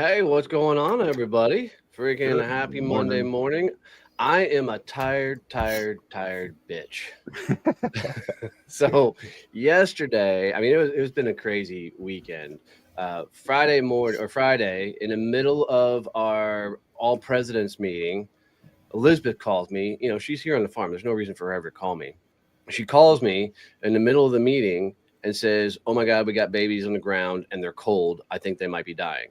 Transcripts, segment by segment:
Hey, what's going on, everybody? Freaking Good happy morning. Monday morning. I am a tired bitch. So yesterday, I mean, it's been a crazy weekend. Friday morning or Friday, in the middle of our All Presidents meeting, Elizabeth calls me. You know, she's here on the farm. There's no reason for her ever to call me. She calls me in the middle of the meeting and says, "Oh my God, we got babies on the ground and they're cold. I think they might be dying."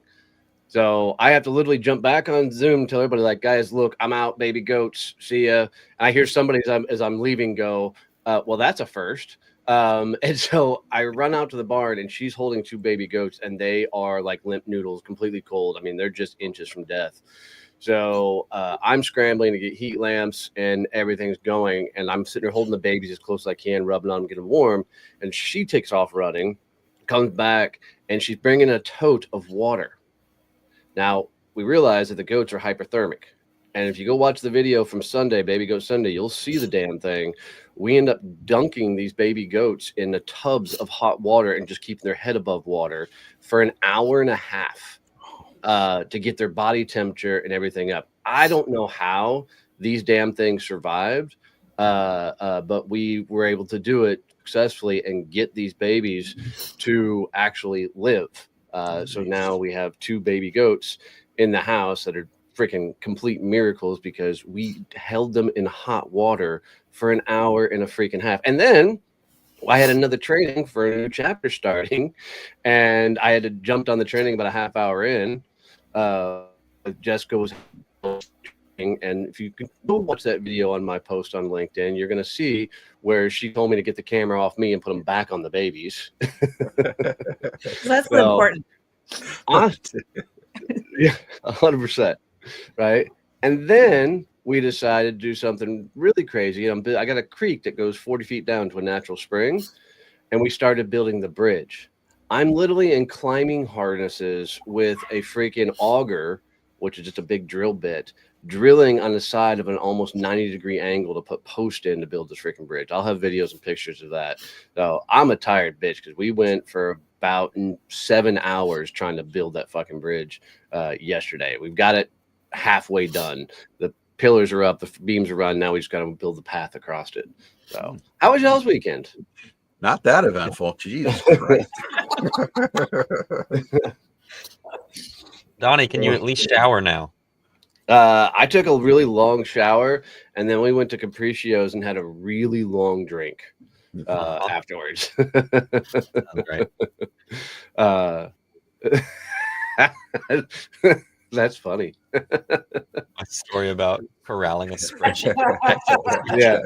So I have to literally jump back on Zoom and tell everybody, like, guys, look, I'm out, baby goats. See ya. And I hear somebody as I'm leaving go, well, that's a first. And so I run out to the barn and she's holding two baby goats and they are like limp noodles, completely cold. I mean, they're just inches from death. So I'm scrambling to get heat lamps and everything's going. And I'm sitting there holding the babies as close as I can, rubbing on them, getting them warm. And she takes off running, comes back, and she's bringing a tote of water. Now, we realize that the goats are hyperthermic. And if you go watch the video from Sunday, Baby Goat Sunday, you'll see the damn thing. We end up dunking these baby goats in the tubs of hot water and just keeping their head above water for an hour and a half to get their body temperature and everything up. I don't know how these damn things survived, but we were able to do it successfully and get these babies to actually live. So now we have two baby goats in the house that are freaking complete miracles because we held them in hot water for an hour and a freaking half. And then I had another training for a new chapter starting, and I had to jump on the training about a half hour in. Jessica was, and if you can go watch that video on my post on LinkedIn, you're going to see where she told me to get the camera off me and put them back on the babies. That's important. Yeah, 100%. Right. And then we decided to do something really crazy. I got a creek that goes 40 feet down to a natural spring, and we started building the bridge. I'm literally in climbing harnesses with a freaking auger, which is just a big drill bit, drilling on the side of an almost 90-degree angle to put post in to build this freaking bridge. I'll have videos and pictures of that. So I'm a tired bitch because we went for about 7 hours trying to build that fucking bridge yesterday. We've got it halfway done. The pillars are up, the beams are run. Now we just got to build the path across it. So how was y'all's weekend? Not that eventful. Jesus Christ. Donnie, can you at least shower now? I took a really long shower, and then we went to Capricio's and had a really long drink afterwards. Right. That's funny. My story about corralling a spreadsheet. Yeah.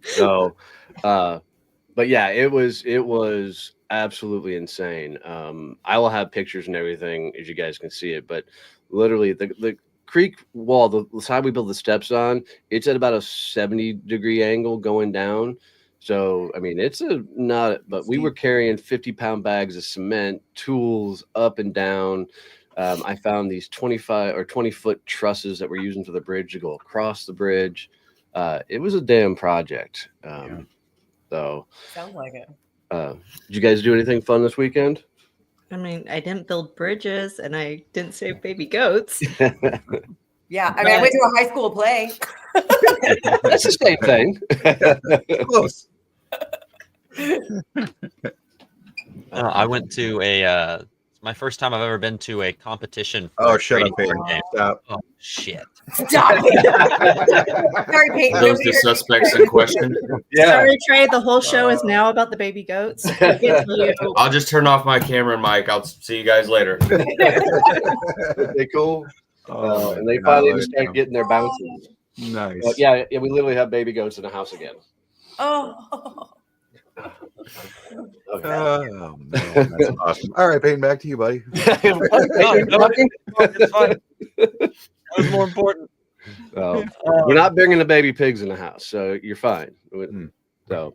So, but yeah, it was absolutely insane. I will have pictures and everything as you guys can see it, but literally the creek wall, the side we built the steps on, it's at about a 70-degree angle going down. So, I mean, but we were carrying 50-pound bags of cement, tools up and down. I found these 25 or 20-foot trusses that we're using for the bridge to go across the bridge. It was a damn project. So Sounds like it. did you guys do anything fun this weekend? I mean, I didn't build bridges and I didn't save baby goats. Yeah, I mean, I went to a high school play. That's the same thing. Close. I went to my first time I've ever been to a competition. Oh, shut up, Peyton. Stop. Oh, shit. Stop it. Sorry, Peyton. Are those the suspects in question? Yeah. Sorry, Trey, the whole show is now about the baby goats. I'll just turn off my camera and mic. I'll see you guys later. They cool. Oh, And they finally just started getting their bounces. Nice. But yeah, we literally have baby goats in the house again. Oh. Okay. Oh, man, that's awesome. All right, Peyton, back to you, buddy. It's fine. That was more important. So, we're not bringing the baby pigs in the house, so you're fine. So,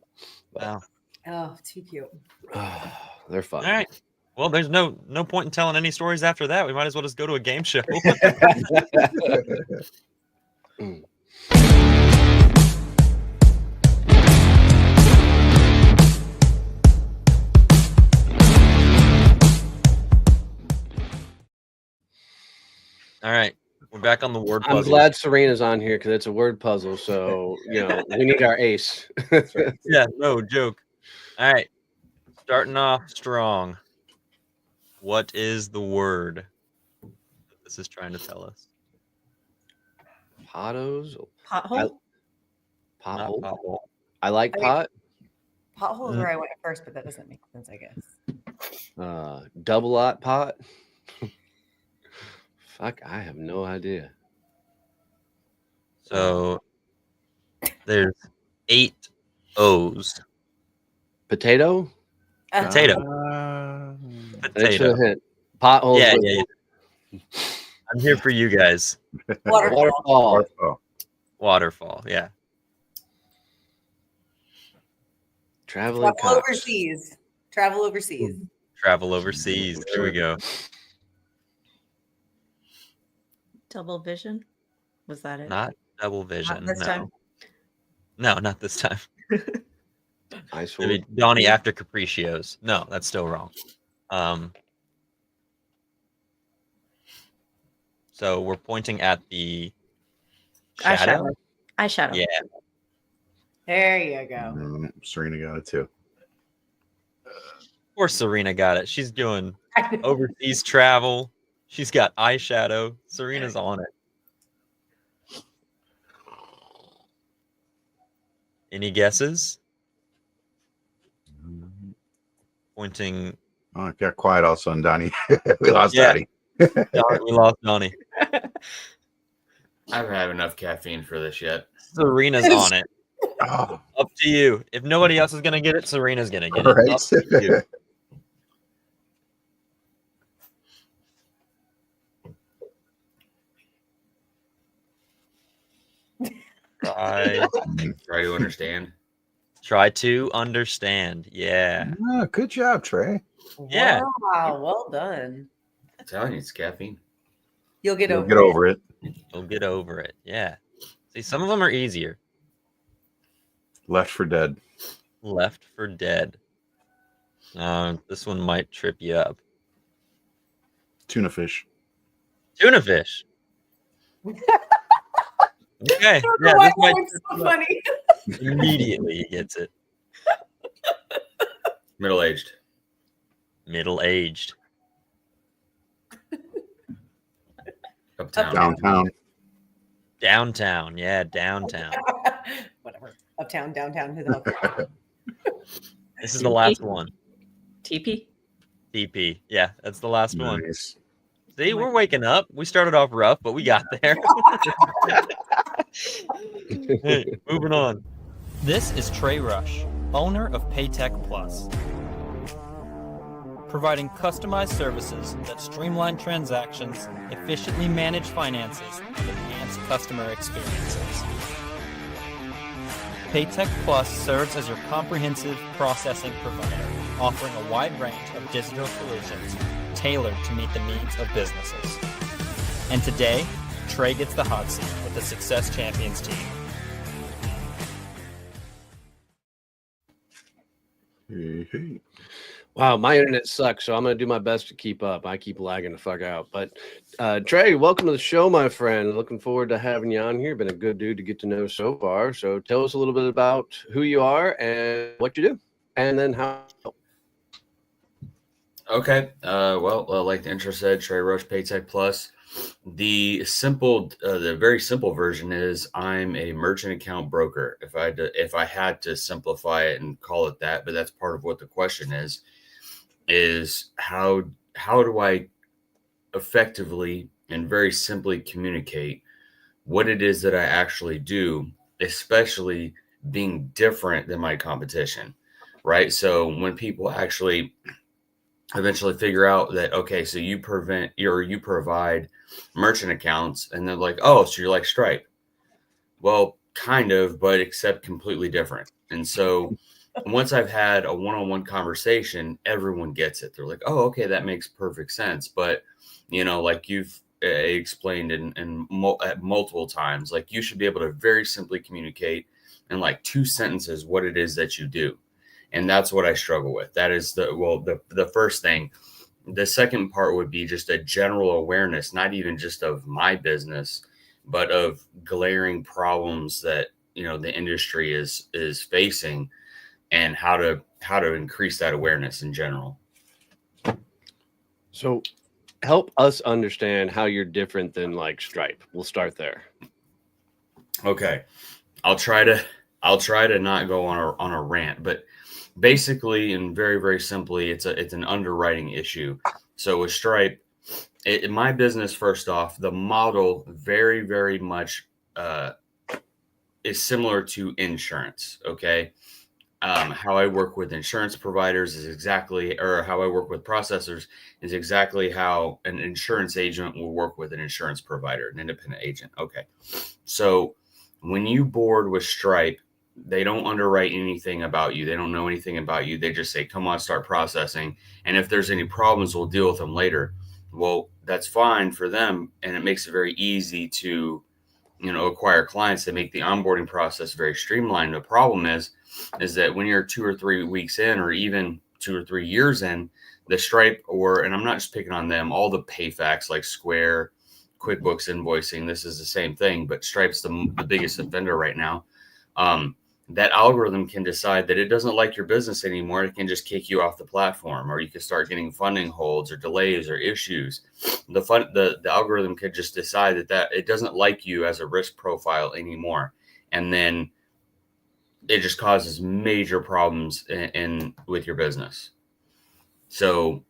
Wow. Oh, too cute. they're fun. All right. Well, there's no point in telling any stories after that. We might as well just go to a game show. All right. We're back on the word I'm puzzle. glad Serena's on here because it's a word puzzle. So, we need our ace. Yeah, no joke. All right. Starting off strong. What is the word that this is trying to tell us? Pottos. Pothole? Not Pothole. pothole. I like I mean- pot. Pothole is where I went first, but that doesn't make sense, I guess. Double lot pot. Fuck, I have no idea. So there's 8 O's. Potato. Potato. Thanks for Potato. the hint. Potholes. Yeah, with yeah. I'm here for you guys. Waterfall. Waterfall. Oh, Waterfall. Yeah. Traveling Travel cocks. overseas. Travel overseas. Travel overseas. Here we go. Double vision? Was that it? Not double vision. this No. time? No, not this time. Ice Maybe World. Donnie after Capriccios. No, that's still wrong. So we're pointing at the shadow. Eyeshadow. Yeah. There you go. Serena got it too. Of course, Serena got it. She's doing overseas travel. She's got eyeshadow. Serena's on it. Any guesses? Pointing. Oh, it got quiet all of a sudden, Donnie. We lost Yeah. Donnie. We lost Donnie. I haven't had enough caffeine for this yet. Serena's on it. Oh, Up to you. If nobody else is gonna get it, Serena's gonna get all it. right. Up to you. Try to understand. Try to understand. Yeah. Ah, good job, Trey. Yeah. Wow, well done. I'm telling you, it's caffeine. You'll get You'll over get it. over it. You'll get over it. Yeah. See, some of them are easier. Left for Dead. Left for Dead. This one might trip you up. Tuna fish. Tuna fish. Okay. I don't know Yeah, why this might that was trip so you up. funny. Immediately he gets it. Middle-aged. Middle-aged. Uptown. Downtown. Downtown. Yeah, downtown. Whatever. Uptown, downtown, who the hell? This is the last one. TP? TP. Yeah, that's the last one. Nice. See, we're waking up. We started off rough, but we got there. Hey, moving on. This is Trey Rush, owner of Paytech Plus, providing customized services that streamline transactions, efficiently manage finances, and enhance customer experiences. Paytech Plus serves as your comprehensive processing provider, offering a wide range of digital solutions tailored to meet the needs of businesses. And today, Trey gets the hot seat with the Success Champions team. Hey. Wow, my internet sucks, so I'm gonna do my best to keep up. I keep lagging the fuck out. But Trey, welcome to the show, my friend. Looking forward to having you on here. Been a good dude to get to know so far. So tell us a little bit about who you are and what you do, and then how. Okay. Well, like the intro said, Trey Rush, Paytech Plus. The very simple version is I'm a merchant account broker. If I had to simplify it and call it that, but that's part of what the question is how do I effectively and very simply communicate what it is that I actually do, especially being different than my competition, right? So when people actually eventually figure out that, okay, so you provide merchant accounts, and they're like, oh, so you're like Stripe. Well, kind of, but except completely different. And so once I've had a one-on-one conversation, everyone gets it. They're like, oh, okay, that makes perfect sense. But, like you've explained at multiple times, like you should be able to very simply communicate in like 2 sentences what it is that you do. And that's what I struggle with. That is the first thing The second part would be just a general awareness, not even just of my business, but of glaring problems that, you know, the industry is facing, and how to increase that awareness in general. So help us understand how you're different than like Stripe. We'll start there. Okay. I'll try to not go on a rant, but basically, and very, very simply, it's an underwriting issue. So with Stripe, in my business, first off, the model very, very much is similar to insurance. Okay. How I work with insurance providers is exactly, or how I work with processors is exactly how an insurance agent will work with an insurance provider, an independent agent. Okay. So when you board with Stripe, they don't underwrite anything about you. They don't know anything about you. They just say, come on, start processing. And if there's any problems, we'll deal with them later. Well, that's fine for them. And it makes it very easy to, you know, acquire clients. They make the onboarding process very streamlined. The problem is that when you're 2 or 3 weeks in, or even 2 or 3 years in, the Stripe, and I'm not just picking on them, all the PayFacs like Square, QuickBooks invoicing, this is the same thing, but Stripe's the biggest offender right now. That algorithm can decide that it doesn't like your business anymore. It can just kick you off the platform, or you can start getting funding holds or delays or issues. The algorithm could just decide that it doesn't like you as a risk profile anymore, and then it just causes major problems in with your business. So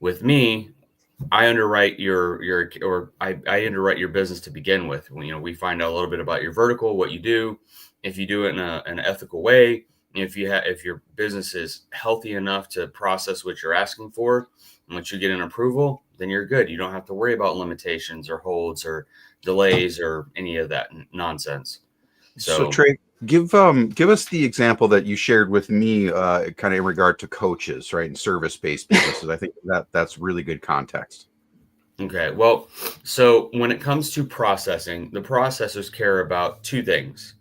with me, I underwrite I underwrite your business to begin with. You know, we find out a little bit about your vertical, what you do, if you do it in an ethical way, if your business is healthy enough to process what you're asking for, and once you get an approval, then you're good. You don't have to worry about limitations or holds or delays or any of that nonsense. So Trey, give us the example that you shared with me, kind of in regard to coaches, right, and service-based businesses. I think that's really good context. Okay, well, so when it comes to processing, the processors care about two things.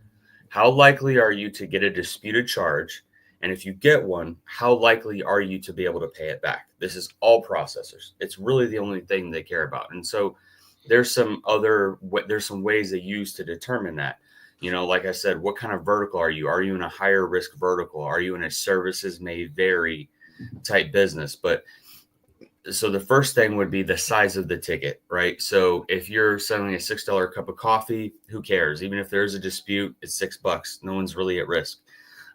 How likely are you to get a disputed charge? And if you get one, how likely are you to be able to pay it back? This is all processors. It's really the only thing they care about. And so there's some ways they use to determine that. You know, like I said, what kind of vertical are you? Are you in a higher risk vertical? Are you in a services may vary type business? But so the first thing would be the size of the ticket, right? So if you're selling a $6 cup of coffee, who cares? Even if there's a dispute, it's $6. No one's really at risk.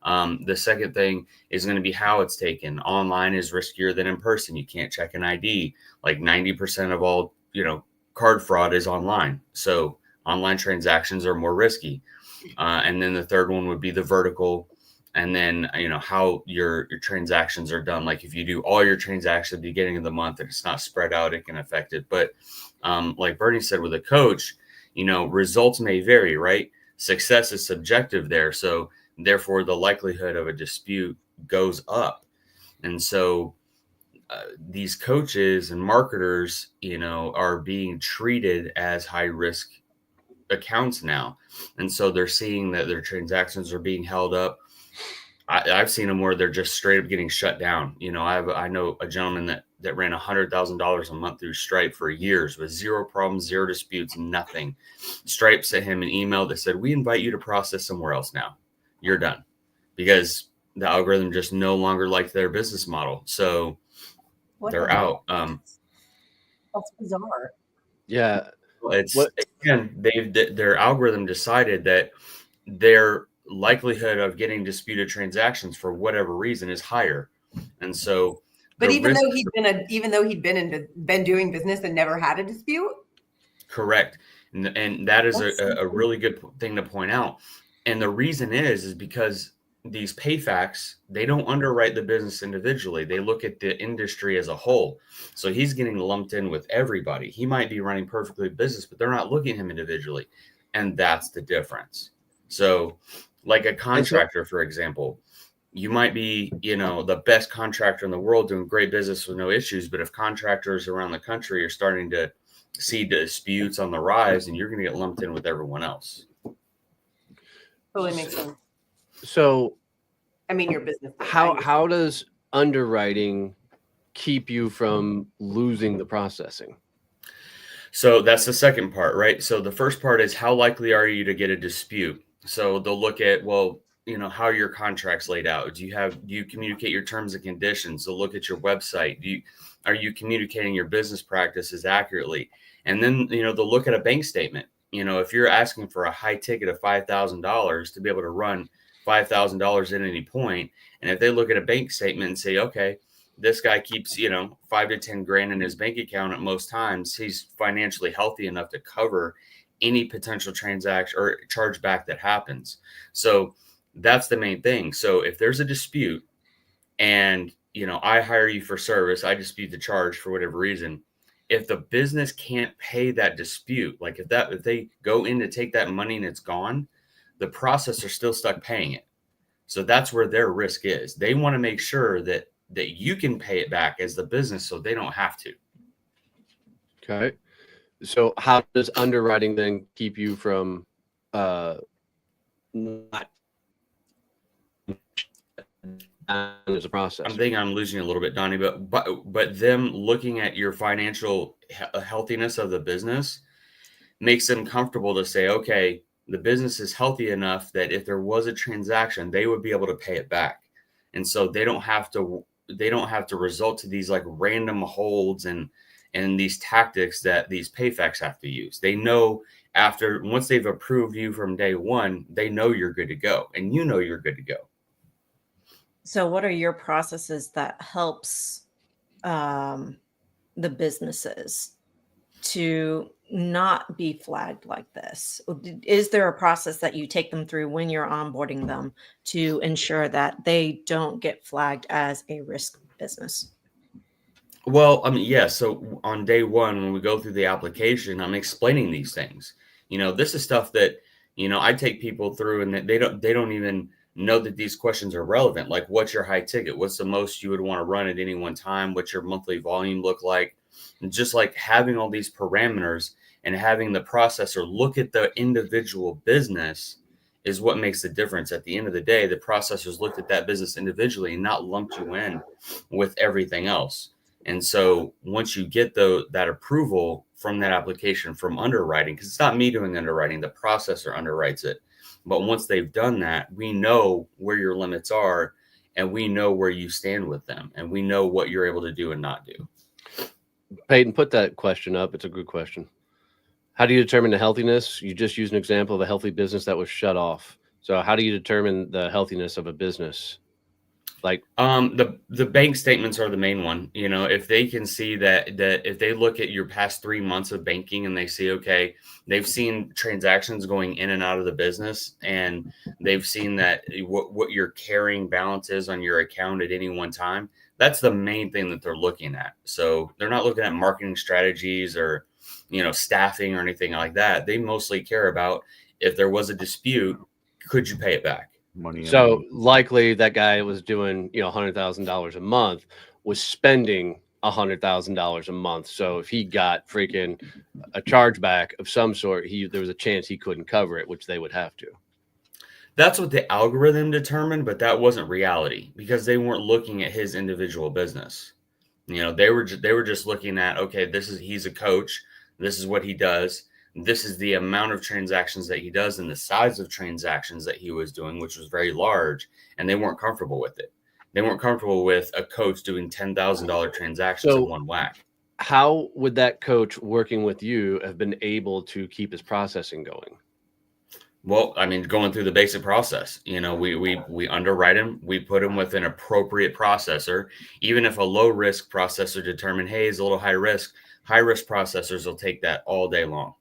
The second thing is going to be how it's taken. Online is riskier than in person. You can't check an ID. Like 90% of all, you know, card fraud is online. So online transactions are more risky. And then the third one would be the vertical. And then, you know, how your transactions are done. Like if you do all your transactions at the beginning of the month and it's not spread out, it can affect it. But like Bernie said, with a coach, you know, results may vary, right? Success is subjective there. So therefore, the likelihood of a dispute goes up. And so these coaches and marketers, you know, are being treated as high risk accounts now. And so they're seeing that their transactions are being held up. I've seen them where they're just straight up getting shut down. You know, I know a gentleman that ran $100,000 a month through Stripe for years with zero problems, zero disputes, nothing. Stripe sent him an email that said, "We invite you to process somewhere else now. You're done," because the algorithm just no longer liked their business model. So they're out. That's bizarre. Yeah. Again, their algorithm decided that their likelihood of getting disputed transactions for whatever reason is higher, and so. But even though he'd been doing business and never had a dispute. Correct, and that is a really good thing to point out. And the reason is because these PayFacs, they don't underwrite the business individually. They look at the industry as a whole. So he's getting lumped in with everybody. He might be running perfectly business, but they're not looking at him individually. And that's the difference. So like a contractor, for example, you might be, you know, the best contractor in the world doing great business with no issues. But if contractors around the country are starting to see disputes on the rise, and you're going to get lumped in with everyone else. Totally makes sense. So, I mean, your business. How does underwriting keep you from losing the processing? So that's the second part, right? So the first part is how likely are you to get a dispute? So they'll look at, well, how are your contracts laid out? Do you communicate your terms and conditions? They'll look at your website. Are you communicating your business practices accurately? And then, they'll look at a bank statement. If you're asking for a high ticket of $5,000 to be able to run $5,000 at any point, and if they look at a bank statement and say, okay, this guy keeps, 5 to 10 grand in his bank account at most times, he's financially healthy enough to cover any potential transaction or chargeback that happens. So that's the main thing. So if there's a dispute and, I hire you for service, I dispute the charge for whatever reason. If the business can't pay that dispute, like if they go in to take that money and it's gone, the processor's still stuck paying it. So that's where their risk is. They want to make sure that you can pay it back as the business so they don't have to. Okay. So how does underwriting then keep you from not as a process? I'm thinking I'm losing you a little bit, Donnie, but them looking at your financial healthiness of the business makes them comfortable to say, okay, the business is healthy enough that if there was a transaction, they would be able to pay it back. And so they don't have to result to these like random holds and these tactics that these payfacts have to use. They know once they've approved you from day one, they know you're good to go, and you're good to go. So what are your processes that helps the businesses to not be flagged like this? Is there a process that you take them through when you're onboarding them to ensure that they don't get flagged as a risk business? Well, I mean, yeah. So on day one, when we go through the application, I'm explaining these things. This is stuff that, I take people through and that they don't even know that these questions are relevant. Like, what's your high ticket? What's the most you would want to run at any one time? What's your monthly volume look like? And just like having all these parameters and having the processor look at the individual business is what makes the difference. At the end of the day, the processors looked at that business individually and not lumped you in with everything else. And so once you get that approval from that application from underwriting, because it's not me doing underwriting, the processor underwrites it. But once they've done that, we know where your limits are and we know where you stand with them and we know what you're able to do and not do. Peyton, put that question up. It's a good question. How do you determine the healthiness? You just used an example of a healthy business that was shut off. So how do you determine the healthiness of a business? Like the bank statements are the main one. If they can see that if they look at your past 3 months of banking and they see, okay, they've seen transactions going in and out of the business and they've seen that what your carrying balance is on your account at any one time, that's the main thing that they're looking at. So they're not looking at marketing strategies or, staffing or anything like that. They mostly care about if there was a dispute, could you pay it back? Money. So likely that guy was doing, $100,000 a month, was spending $100,000 a month. So if he got freaking a chargeback of some sort, there was a chance he couldn't cover it, which they would have to. That's what the algorithm determined, but that wasn't reality because they weren't looking at his individual business. They were just looking at, okay, he's a coach. This is what he does. This is the amount of transactions that he does and the size of transactions that he was doing, which was very large, and they weren't comfortable with it. They weren't comfortable with a coach doing $10,000 transactions in one whack. How would that coach working with you have been able to keep his processing going? Well, I mean, going through the basic process, we underwrite him, we put him with an appropriate processor. Even if a low risk processor determined, hey, he's a little high risk processors will take that all day long.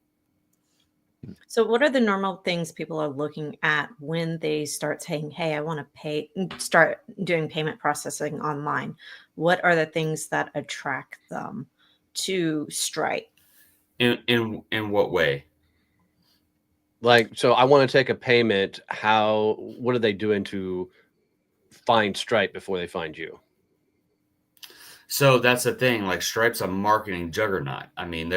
So what are the normal things people are looking at when they start saying, hey, I want to start doing payment processing online? What are the things that attract them to Stripe? In what way? Like, so I want to take a payment. What are they doing to find Stripe before they find you? So that's the thing. Like, Stripe's a marketing juggernaut. I mean,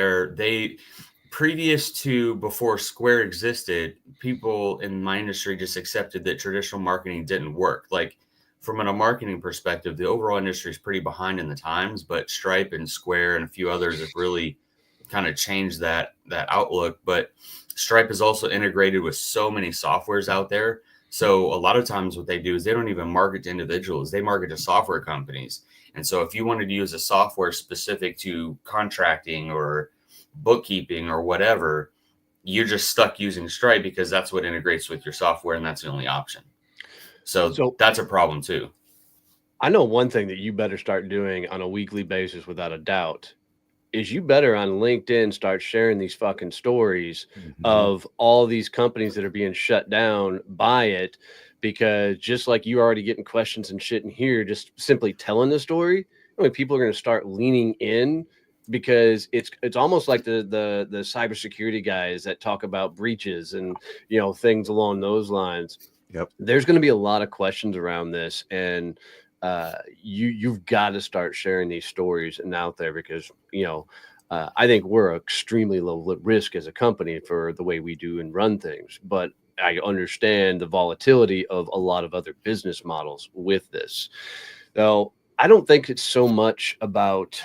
before Square existed, people in my industry just accepted that traditional marketing didn't work. Like, from a marketing perspective, the overall industry is pretty behind in the times, but Stripe and Square and a few others have really kind of changed that outlook. But Stripe is also integrated with so many softwares out there. So a lot of times what they do is they don't even market to individuals. They market to software companies. And so if you wanted to use a software specific to contracting or bookkeeping or whatever, you're just stuck using Stripe because that's what integrates with your software and that's the only option. So that's a problem too. I know one thing that you better start doing on a weekly basis without a doubt is you better on LinkedIn start sharing these fucking stories of all these companies that are being shut down by it, because just like you're already getting questions and shit in here, just simply telling the story, I mean, people are going to start leaning in, because it's almost like the cybersecurity guys that talk about breaches and, you know, things along those lines. Yep. There's going to be a lot of questions around this, and you've got to start sharing these stories and out there, because, you know, I think we're extremely low risk as a company for the way we do and run things, but I understand the volatility of a lot of other business models with this. Though I don't think it's so much about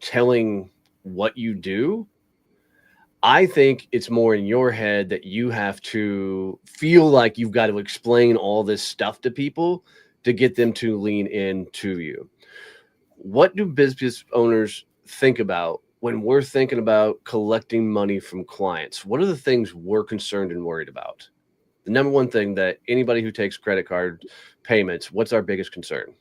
telling what you do. I think it's more in your head that you have to feel like you've got to explain all this stuff to people to get them to lean into you. What do business owners think about when we're thinking about collecting money from clients? What are the things we're concerned and worried about? The number one thing that anybody who takes credit card payments, what's our biggest concern?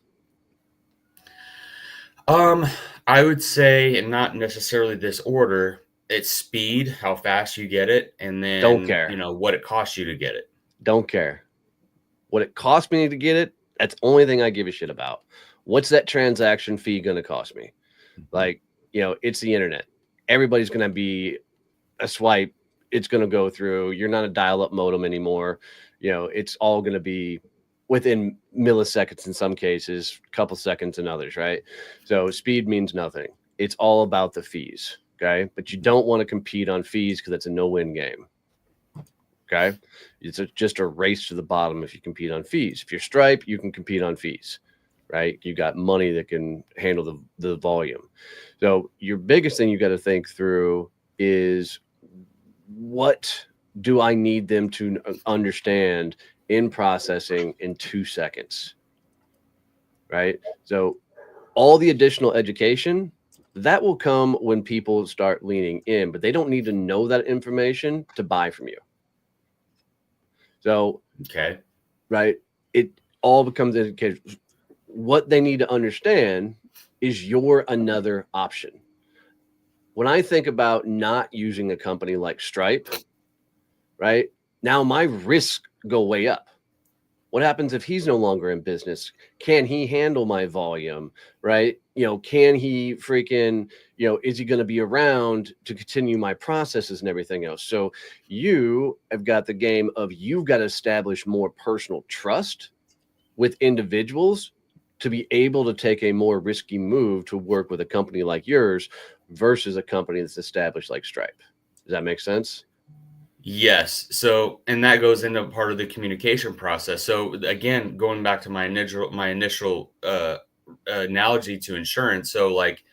I would say, and not necessarily this order, it's speed, how fast you get it, and then Don't care. you know what it costs you to get it. Don't care. What it costs me to get it, that's the only thing I give a shit about. What's that transaction fee going to cost me? Like, you know, it's the internet. Everybody's going to be a swipe. It's going to go through. You're not a dial-up modem anymore. You know, it's all going to be within milliseconds in some cases, a couple seconds in others, right? So speed means nothing. It's all about the fees, okay? But you don't want to compete on fees because it's a no-win game, okay? It's just a race to the bottom if you compete on fees. If you're Stripe, you can compete on fees, right? You got money that can handle the volume. So your biggest thing you got to think through is, what do I need them to understand in processing in 2 seconds, right? So all the additional education, that will come when people start leaning in, but they don't need to know that information to buy from you. So, Okay. right, it all becomes education. What they need to understand is you're another option. When I think about not using a company like Stripe, right, now my risks go way up. What happens if he's no longer in business? Can he handle my volume, right? You know, can he freaking, you know, is he going to be around to continue my processes and everything else? So you have got the game of, you've got to establish more personal trust with individuals to be able to take a more risky move to work with a company like yours versus a company that's established like Stripe. Does that make sense? Yes. So, and that goes into part of the communication process. So again, going back to my initial analogy to insurance. So like,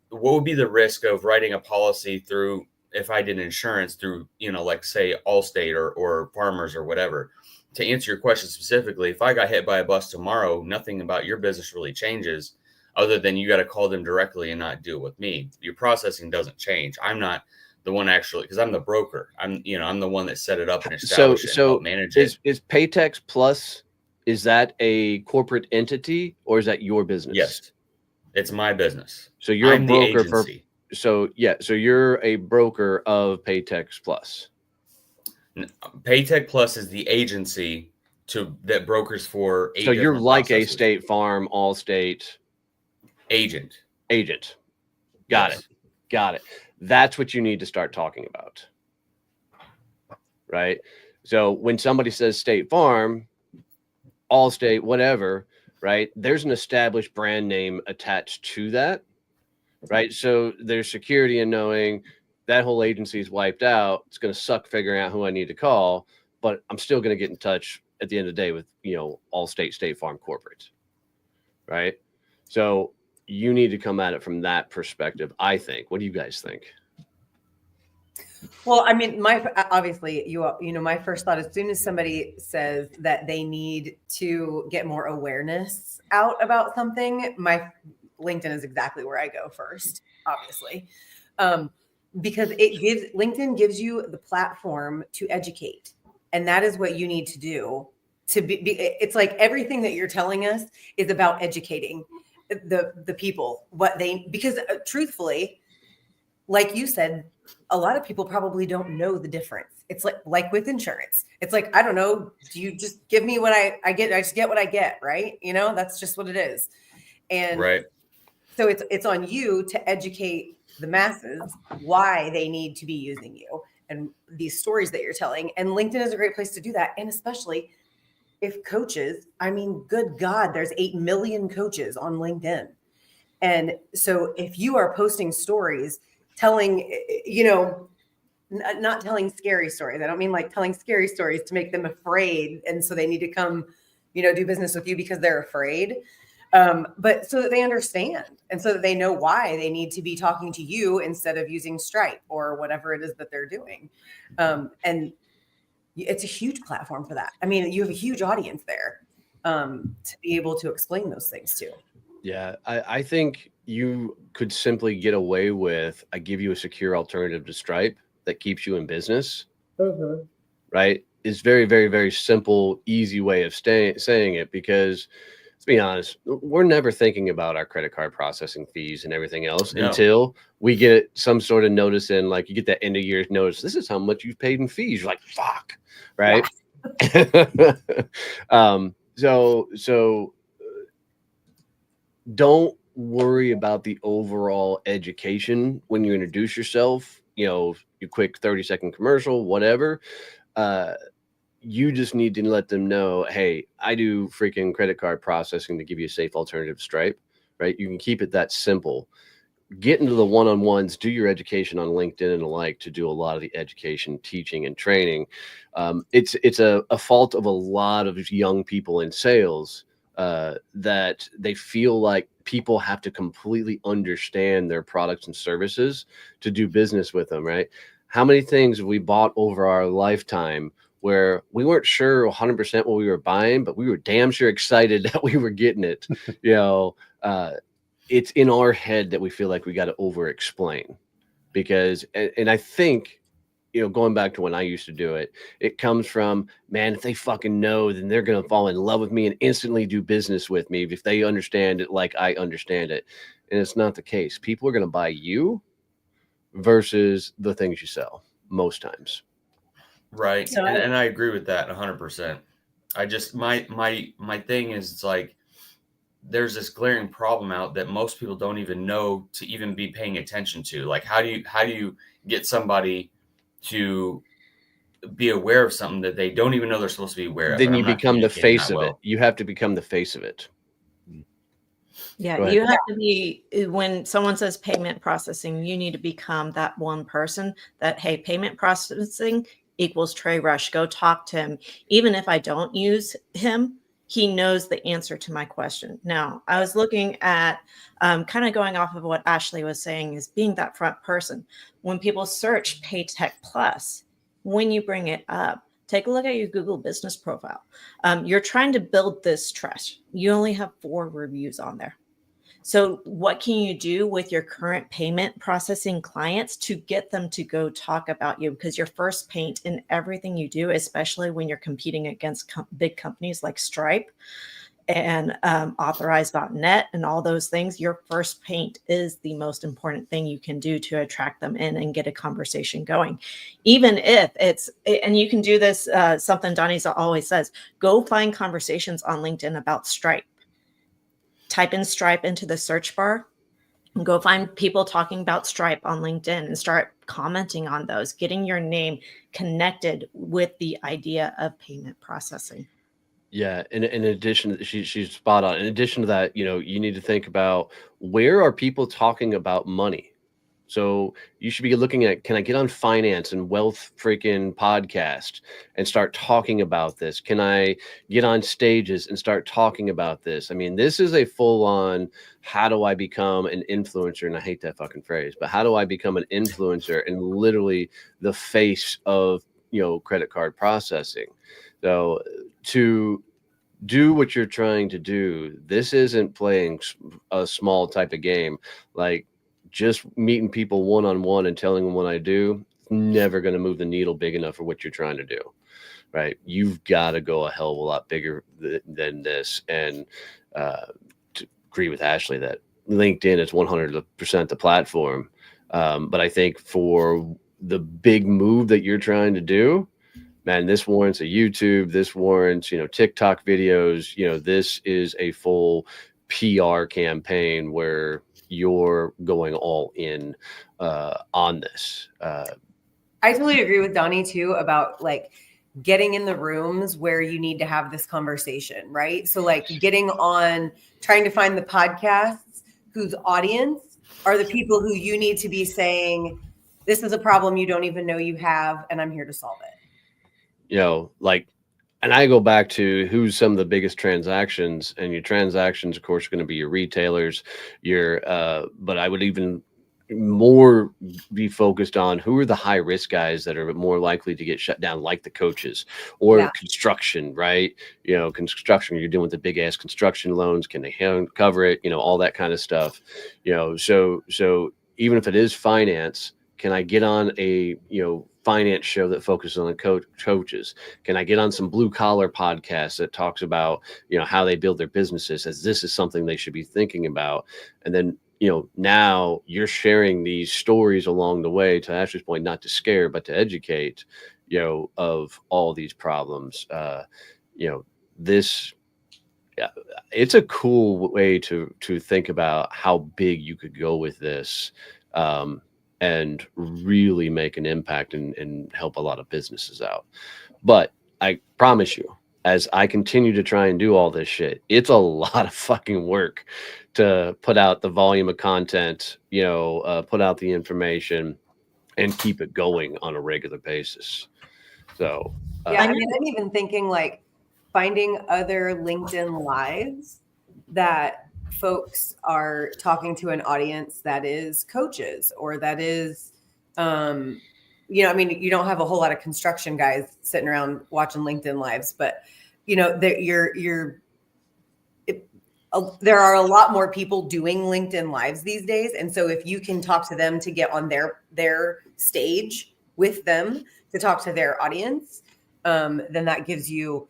what would be the risk of writing a policy through, if I did insurance through, you know, like say Allstate or Farmers or whatever? To answer your question specifically, if I got hit by a bus tomorrow, nothing about your business really changes, other than you got to call them directly and not deal with me. Your processing doesn't change. I'm not the one actually, because I'm the broker. I'm the one that set it up and established it and helped manage it. Is Paytex Plus, is that a corporate entity or is that your business? Yes, it's my business. So you're I'm a broker the agency. so you're a broker of Paytex Plus. Paytech Plus is the agency that brokers for 8 So you're like processors. a State Farm, Allstate agent. Got Yes. it. Got it. That's what you need to start talking about, right? So when somebody says State Farm, Allstate, whatever, right, there's an established brand name attached to that, right? So there's security in knowing that whole agency is wiped out. It's going to suck figuring out who I need to call, but I'm still going to get in touch at the end of the day with, Allstate, State Farm, corporate, right? So you need to come at it from that perspective, I think. What do you guys think? Well, I mean, obviously, my first thought, as soon as somebody says that they need to get more awareness out about something, my LinkedIn is exactly where I go first, obviously, because LinkedIn gives you the platform to educate, and that is what you need to do. It's like everything that you're telling us is about educating the people because truthfully, like you said, a lot of people probably don't know the difference. It's like with insurance. It's like, I don't know. Do you just give me what I get? I just get what I get, right? That's just what it is. And Right. so it's on you to educate the masses why they need to be using you and these stories that you're telling. And LinkedIn is a great place to do that. And especially if coaches, I mean, good God, there's 8 million coaches on LinkedIn. And so if you are posting stories telling, not telling scary stories. I don't mean like telling scary stories to make them afraid. And so they need to come, do business with you because they're afraid. But so that they understand and so that they know why they need to be talking to you instead of using Stripe or whatever it is that they're doing. And it's a huge platform for that. I mean, you have a huge audience there to be able to explain those things to. Yeah, I think you could simply get away with, I give you a secure alternative to Stripe that keeps you in business, right? It's very, very, very simple, easy way of saying it, because let's be honest, we're never thinking about our credit card processing fees and everything else until we get some sort of notice in, like you get that end of year notice. This is how much you've paid in fees. You're like, fuck, right? Yeah. So don't worry about the overall education when you introduce yourself, your quick 30-second commercial, whatever. You just need to let them know, hey, I do freaking credit card processing to give you a safe alternative to Stripe, right? You can keep it that simple. Get into the one-on-ones, do your education on LinkedIn and the like to do a lot of the education, teaching, and training. It's a fault of a lot of young people in sales that they feel like people have to completely understand their products and services to do business with them, right? How many things have we bought over our lifetime where we weren't sure 100% what we were buying, but we were damn sure excited that we were getting it? It's in our head that we feel like we got to over explain because, and I think, going back to when I used to do it, it comes from, man, if they fucking know, then they're going to fall in love with me and instantly do business with me if they understand it like I understand it. And it's not the case. People are going to buy you versus the things you sell most times. Right. And I agree with that 100%. I just, my thing is, it's like, there's this glaring problem out that most people don't even know to even be paying attention to. Like, how do you get somebody to be aware of something that they don't even know they're supposed to be aware of? Then you become the face of it. You have to become the face of it. Yeah, you have to be, when someone says payment processing, you need to become that one person that, hey, payment processing equals Trey Rush. Go talk to him. Even if I don't use him, he knows the answer to my question. Now, I was looking at kind of going off of what Ashley was saying is being that front person. When people search Paytech Plus, when you bring it up, take a look at your Google business profile. You're trying to build this trust. You only have 4 reviews on there. So what can you do with your current payment processing clients to get them to go talk about you? Because your first paint in everything you do, especially when you're competing against big companies like Stripe and Authorize.net and all those things, your first paint is the most important thing you can do to attract them in and get a conversation going. Even if it's, and you can do this, something Donnie's always says, go find conversations on LinkedIn about Stripe. Type in Stripe into the search bar and go find people talking about Stripe on LinkedIn and start commenting on those, getting your name connected with the idea of payment processing. Yeah. In addition, she's spot on. In addition to that, you need to think about, where are people talking about money? So you should be looking at, can I get on finance and wealth freaking podcast and start talking about this? Can I get on stages and start talking about this? I mean, this is a full on, how do I become an influencer? And I hate that fucking phrase, but how do I become an influencer and literally the face of, credit card processing? So to do what you're trying to do, this isn't playing a small type of game. Like, just meeting people one-on-one and telling them what I do, never going to move the needle big enough for what you're trying to do, right? You've got to go a hell of a lot bigger than this. And to agree with Ashley that LinkedIn is 100% the platform. But I think for the big move that you're trying to do, man, this warrants a YouTube, this warrants, TikTok videos, this is a full PR campaign where you're going all in on this. I totally agree with Donnie too about like getting in the rooms where you need to have this conversation, right? So like getting on, trying to find the podcasts whose audience are the people who you need to be saying, this is a problem you don't even know you have, and I'm here to solve it. And I go back to who's some of the biggest transactions, and your transactions, of course, are going to be your retailers, but I would even more be focused on who are the high risk guys that are more likely to get shut down, like the coaches or construction, right? Construction, you're dealing with the big ass construction loans. Can they cover it? All that kind of stuff. So even if it is finance, can I get on a, finance show that focuses on the coaches? Can I get on some blue collar podcasts that talks about, how they build their businesses, as this is something they should be thinking about? And then, now you're sharing these stories along the way, to Ashley's point, not to scare, but to educate, of all these problems. It's a cool way to think about how big you could go with this. And really make an impact and help a lot of businesses out. But I promise you, as I continue to try and do all this shit, it's a lot of fucking work to put out the volume of content, put out the information and keep it going on a regular basis. So, I'm even thinking like finding other LinkedIn lives that folks are talking to an audience that is coaches, or that is, you don't have a whole lot of construction guys sitting around watching LinkedIn lives, but there are a lot more people doing LinkedIn lives these days. And so if you can talk to them to get on their stage with them to talk to their audience, then that gives you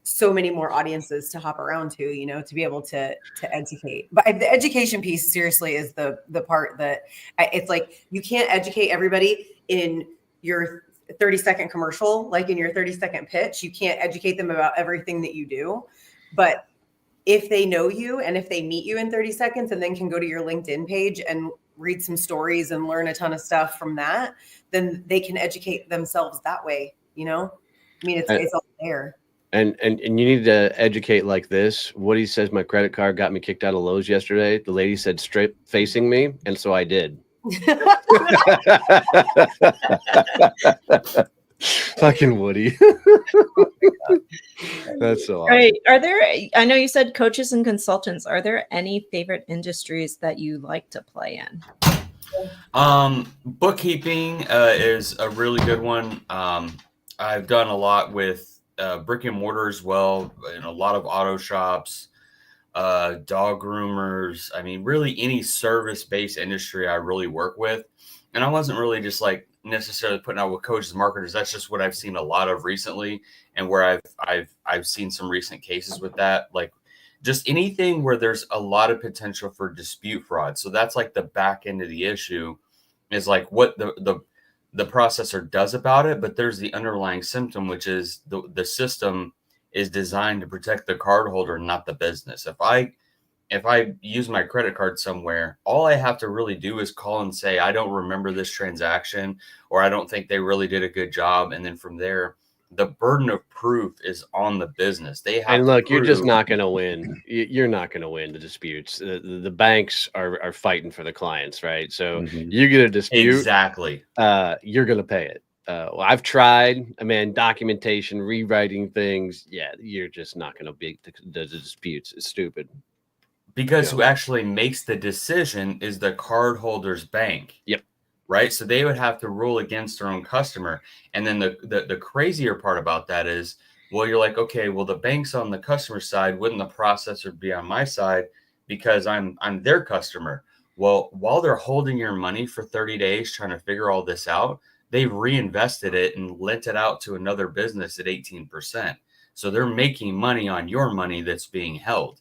so many more audiences to hop around to, to be able to educate. But the education piece seriously is the part that it's like, you can't educate everybody in your 30-second commercial, like in your 30-second pitch. You can't educate them about everything that you do. But if they know you, and if they meet you in 30 seconds and then can go to your LinkedIn page and read some stories and learn a ton of stuff from that, then they can educate themselves that way. It's all there. And you need to educate like this. Woody says my credit card got me kicked out of Lowe's yesterday. The lady said straight facing me, and so I did. Fucking Woody. That's so awesome. Right. I know you said coaches and consultants. Are there any favorite industries that you like to play in? Bookkeeping is a really good one. I've done a lot with brick and mortar as well, and a lot of auto shops, dog groomers. I mean, really any service-based industry I really work with. And I wasn't really just like necessarily putting out with coaches and marketers. That's just what I've seen a lot of recently, and where I've seen some recent cases with that. Like just anything where there's a lot of potential for dispute fraud. So that's like the back end of the issue, is like what the processor does about it, but there's the underlying symptom, which is the system is designed to protect the cardholder, not the business. If I use my credit card somewhere, all I have to really do is call and say, I don't remember this transaction, or I don't think they really did a good job. And then from there, the burden of proof is on the business. They have And to look, you're just prove- not going to win. You're not going to win the disputes. The banks are fighting for the clients, right? So Mhm. you get a dispute, exactly. you're going to pay it. Well, I've tried. I mean, documentation, rewriting things. Yeah, you're just not going to beat the disputes. It's stupid. Because Yeah. who actually makes the decision is the cardholder's bank. Yep. Right. So they would have to rule against their own customer. And then the crazier part about that is, well, you're like, okay, well, the bank's on the customer side. Wouldn't the processor be on my side because I'm their customer? Well, while they're holding your money for 30 days trying to figure all this out, they've reinvested it and lent it out to another business at 18%. So they're making money on your money that's being held.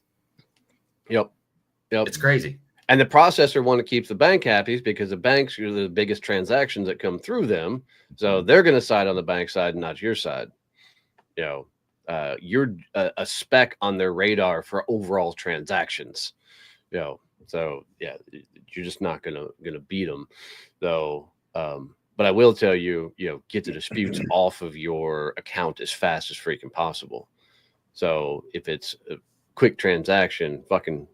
Yep. It's crazy. And the processor want to keep the bank happy because the banks are the biggest transactions that come through them. So they're going to side on the bank side and not your side. You're a speck on their radar for overall transactions. So yeah, you're just not gonna beat them, though. But I will tell you, get the disputes off of your account as fast as freaking possible. So if it's a quick transaction, fucking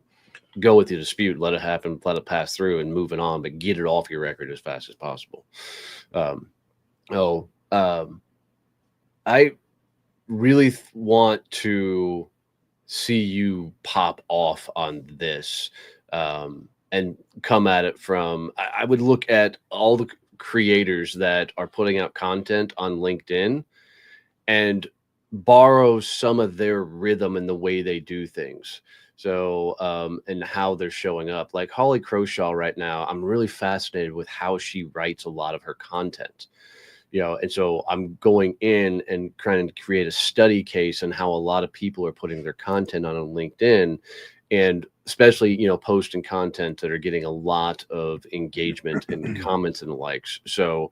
go with the dispute, let it happen, let it pass through, and moving on. But get it off your record as fast as possible. I really want to see you pop off on this and come at it from. I would look at all the creators that are putting out content on LinkedIn and borrow some of their rhythm and the way they do things. So, and how they're showing up. Like Holly Croshaw right now, I'm really fascinated with how she writes a lot of her content. And so I'm going in and trying to create a study case on how a lot of people are putting their content on LinkedIn, and especially, posting content that are getting a lot of engagement and comments and likes. So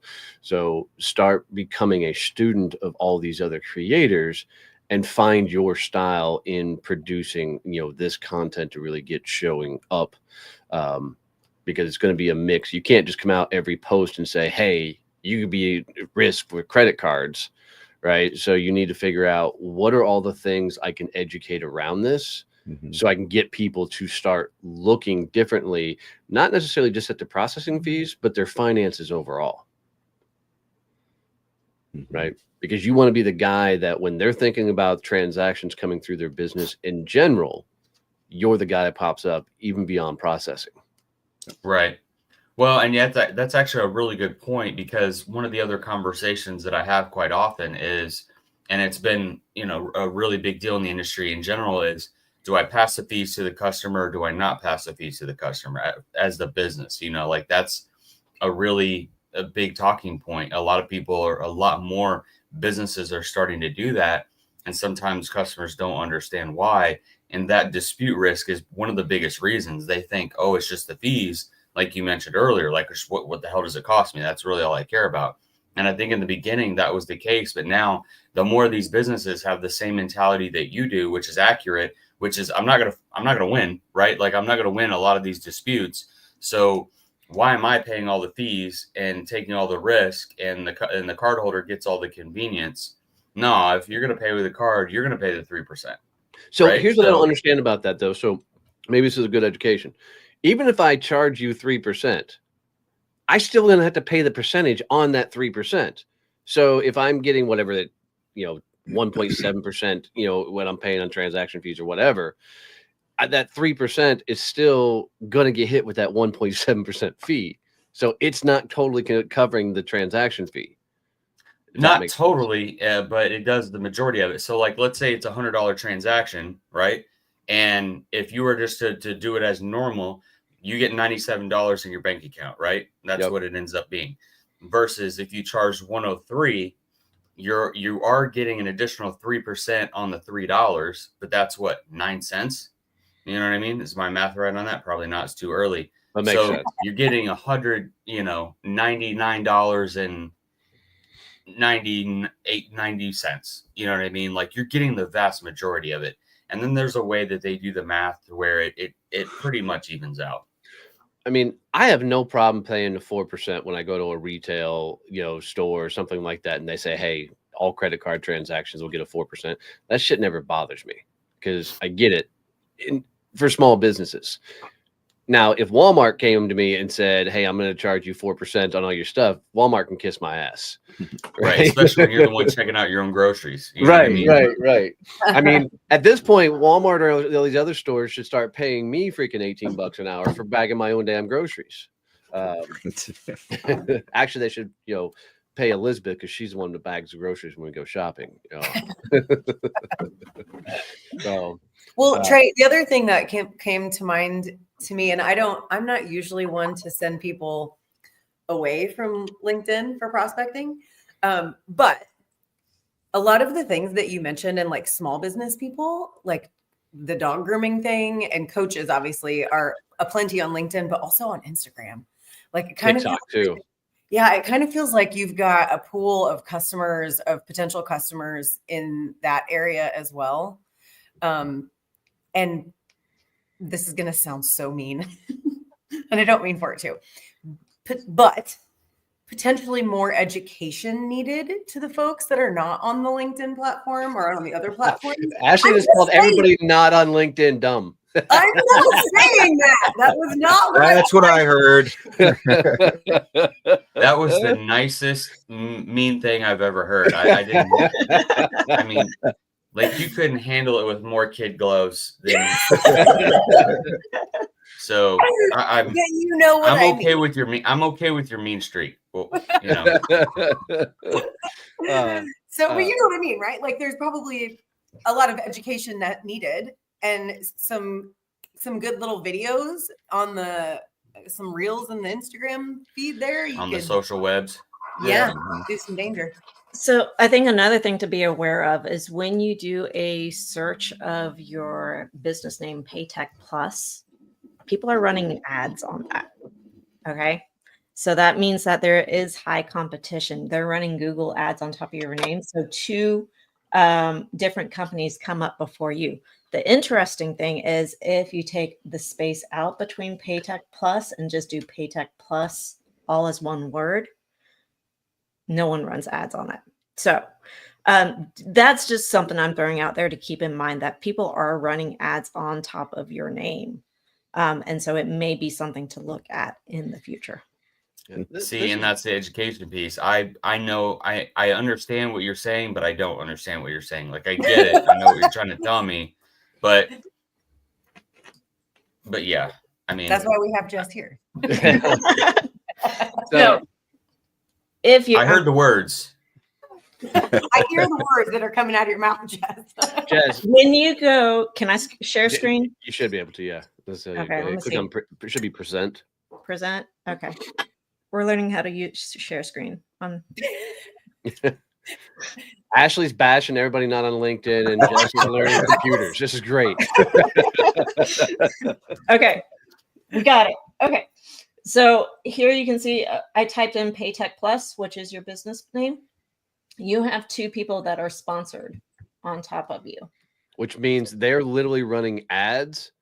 start becoming a student of all these other creators and find your style in producing, this content to really get showing up. Because it's going to be a mix. You can't just come out every post and say, hey, you could be at risk with credit cards, right? So you need to figure out what are all the things I can educate around this, so I can get people to start looking differently, not necessarily just at the processing fees, but their finances overall, right? Because you want to be the guy that when they're thinking about transactions coming through their business in general, you're the guy that pops up even beyond processing. Right. Well, and yet that's actually a really good point, because one of the other conversations that I have quite often is, and it's been, a really big deal in the industry in general, is, do I pass the fees to the customer or do I not pass the fees to the customer as the business? Like that's a big talking point. A lot of people, or a lot more businesses, are starting to do that. And sometimes customers don't understand why. And that dispute risk is one of the biggest reasons. They think, oh, it's just the fees. Like you mentioned earlier, like what the hell does it cost me? That's really all I care about. And I think in the beginning that was the case. But now the more these businesses have the same mentality that you do, which is accurate, which is I'm not gonna win, right? Like I'm not gonna win a lot of these disputes. So why am I paying all the fees and taking all the risk, and the cardholder gets all the convenience? No, if you're gonna pay with a card, you're gonna pay the 3%. So right? here's what I don't understand about that, though. So maybe this is a good education. Even if I charge you 3%, I still going to have to pay the percentage on that 3%. So if I'm getting whatever that, 1.7%, what I'm paying on transaction fees or whatever, that 3% is still going to get hit with that 1.7% fee. So it's not totally covering the transaction fee. Not totally, but it does the majority of it. So like, let's say it's $100 transaction, right? And if you were just to do it as normal, you get $97 in your bank account, right? That's what it ends up being. Versus if you charge 103, you are getting an additional 3% on the $3, but that's what, 9 cents? You know what I mean? Is my math right on that? Probably not. It's too early. That makes sense. You're getting $99 and 90 cents. You know what I mean? Like you're getting the vast majority of it. And then there's a way that they do the math to where it pretty much evens out. I mean, I have no problem paying the 4% when I go to a retail, store or something like that, and they say, "Hey, all credit card transactions will get a 4%. That shit never bothers me because I get it for small businesses. Now, if Walmart came to me and said, "Hey, I'm going to charge you 4% on all your stuff," Walmart can kiss my ass. Right. Especially when you're the one checking out your own groceries. You know what I mean? Right. I mean, at this point, Walmart or all these other stores should start paying me freaking $18 an hour for bagging my own damn groceries. Actually, they should, pay Elizabeth because she's the one that bags the groceries when we go shopping. So, well, Trey, the other thing that came to mind to me, and I'm not usually one to send people away from LinkedIn for prospecting. But a lot of the things that you mentioned and like small business people, like the dog grooming thing and coaches obviously are aplenty on LinkedIn, but also on Instagram. Like it kind TikTok of too. Yeah, it kind of feels like you've got a pool of customers, of potential customers in that area as well. And this is going to sound so mean, and I don't mean for it to, but potentially more education needed to the folks that are not on the LinkedIn platform or on the other platforms. Ashley just called everybody not on LinkedIn dumb. I'm not saying that. That was not what That's what I heard. That was the nicest mean thing I've ever heard. I didn't. I mean, like you couldn't handle it with more kid gloves than. So I'm. You know what I'm I okay mean. with your mean. I'm okay with your mean streak. Well, So, but you know what I mean, right? Like, there's probably a lot of education that needed, and some good little videos on some reels in the Instagram feed there. The social webs. Yeah, do some danger. So I think another thing to be aware of is when you do a search of your business name, Paytech Plus, people are running ads on that. Okay. So that means that there is high competition. They're running Google ads on top of your name. So two different companies come up before you. The interesting thing is if you take the space out between Paytech Plus and just do Paytech Plus all as one word, no one runs ads on it. So that's just something I'm throwing out there to keep in mind, that people are running ads on top of your name. And so it may be something to look at in the future. See, and that's the education piece. I know, I understand what you're saying, but I don't understand what you're saying. Like, I get it. I know what you're trying to tell me, but yeah, I mean, that's why we have Jess here. So if you, I heard the words. I hear the words that are coming out of your mouth, Jess. When you go, can I share screen? You should be able to, yeah. Okay, click on it should be present. Present. Okay. We're learning how to use share screen. Ashley's bashing everybody not on LinkedIn, and Jess is learning computers. This is great. Okay. We got it. Okay. So here you can see I typed in Paytech Plus, which is your business name. You have two people that are sponsored on top of you. Which means they're literally running ads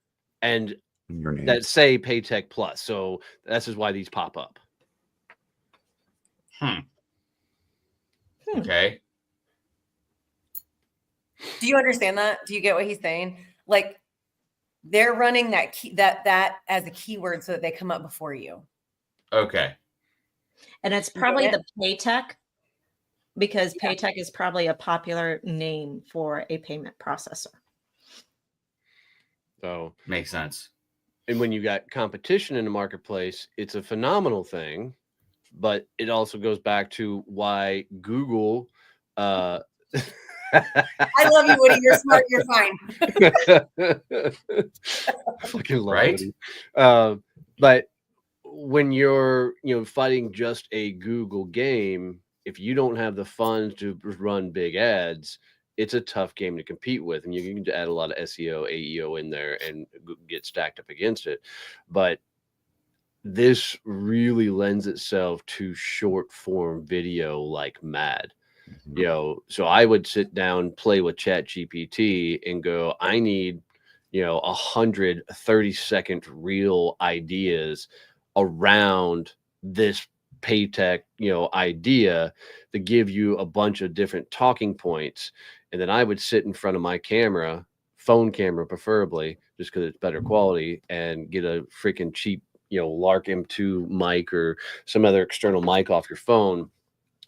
and that say Paytech Plus. So this is why these pop up. Okay. Do you understand that? Do you get what he's saying? Like, they're running that as a keyword so that they come up before you. Okay. And it's probably the Paytech, because Paytech is probably a popular name for a payment processor. So makes sense. And when you got competition in the marketplace, it's a phenomenal thing, but it also goes back to why Google I love you, Woody. You're smart. You're fine. Fucking love right. Woody. But when you're fighting just a Google game, if you don't have the funds to run big ads, it's a tough game to compete with, and you can add a lot of SEO, AEO in there and get stacked up against it. But this really lends itself to short form video like mad. So I would sit down, play with ChatGPT and go, I need 130-second real ideas around this paytech, idea to give you a bunch of different talking points. And then I would sit in front of my camera, phone camera preferably, just because it's better quality, and get a freaking cheap, Lark M2 mic or some other external mic off your phone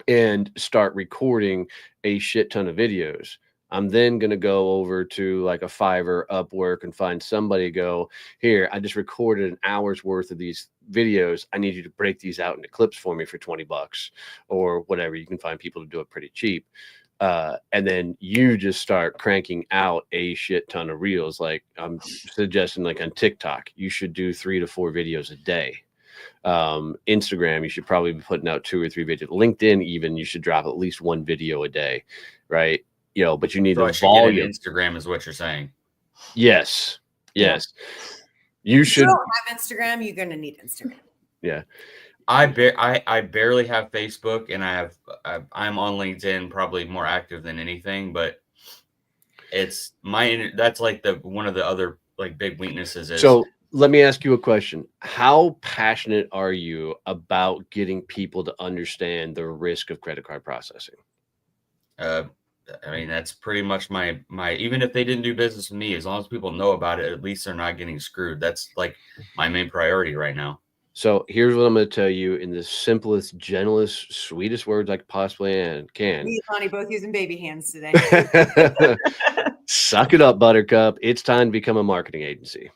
and start recording a shit ton of videos. I'm then going to go over to like a Fiverr, Upwork, and find somebody to go, here, I just recorded an hour's worth of these videos. I need you to break these out into clips for me for $20 or whatever. You can find people to do it pretty cheap. And then you just start cranking out a shit ton of reels. Like I'm suggesting, like on TikTok, you should do 3 to 4 videos a day. Instagram, you should probably be putting out 2 or 3 videos. LinkedIn, even, you should drop at least 1 video a day, right? But you need So the I should volume. get an Instagram, is what you're saying. Yes. You If should. you don't have Instagram, you're gonna need Instagram. Yeah. I barely have Facebook, and I'm on LinkedIn, probably more active than anything, but it's that's like one of the other like big weaknesses is. So let me ask you a question. How passionate are you about getting people to understand the risk of credit card processing? I mean, that's pretty much my even if they didn't do business with me, as long as people know about it, at least they're not getting screwed. That's like my main priority right now. So here's what I'm going to tell you in the simplest, gentlest, sweetest words I possibly can. Me and Connie both using baby hands today. Suck it up, Buttercup. It's time to become a marketing agency.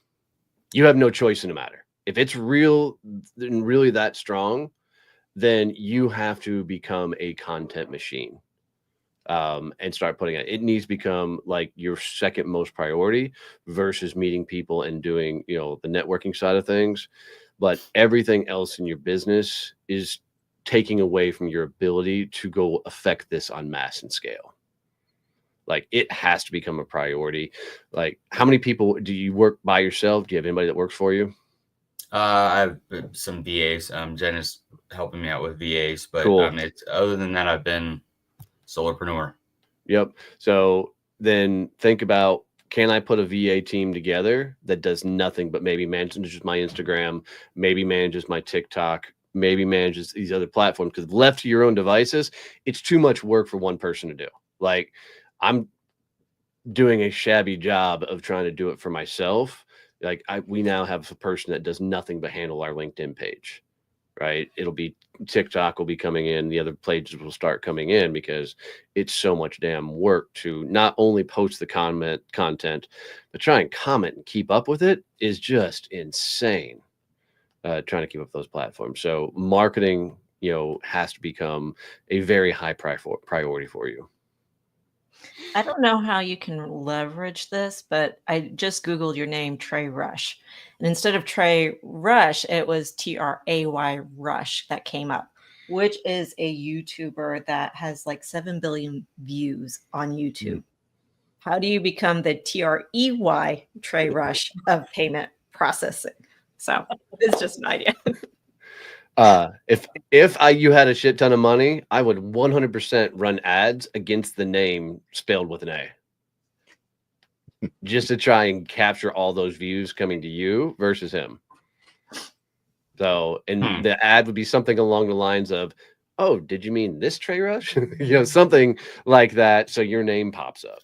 You have no choice in the matter. If it's real and really that strong, then you have to become a content machine. And start putting it. It needs to become like your second most priority versus meeting people and doing, the networking side of things. But everything else in your business is taking away from your ability to go affect this on mass and scale. Like it has to become a priority. Like how many people do you work by yourself? Do you have anybody that works for you? I have some VAs. Jen is helping me out with VAs, but cool. Other than that, I've been solopreneur. Yep. So then think about, can I put a VA team together that does nothing but maybe manages my Instagram, maybe manages my TikTok, maybe manages these other platforms? Because left to your own devices, it's too much work for one person to do. Like I'm doing a shabby job of trying to do it for myself. Like we now have a person that does nothing but handle our LinkedIn page. Right. It'll be TikTok will be coming in. The other pages will start coming in because it's so much damn work to not only post the content, but try and comment and keep up with it is just insane. Trying to keep up those platforms. So marketing, has to become a very high priority for you. I don't know how you can leverage this, but I just Googled your name, Trey Rush. And instead of Trey Rush, it was Tray Rush that came up, which is a YouTuber that has like 7 billion views on YouTube. How do you become the Trey Rush of payment processing? So it's just an idea. If you had a shit ton of money, I would 100% run ads against the name spelled with an A, just to try and capture all those views coming to you versus him. So, and the ad would be something along the lines of, "Oh, did you mean this Trey Rush?" Something like that. So your name pops up.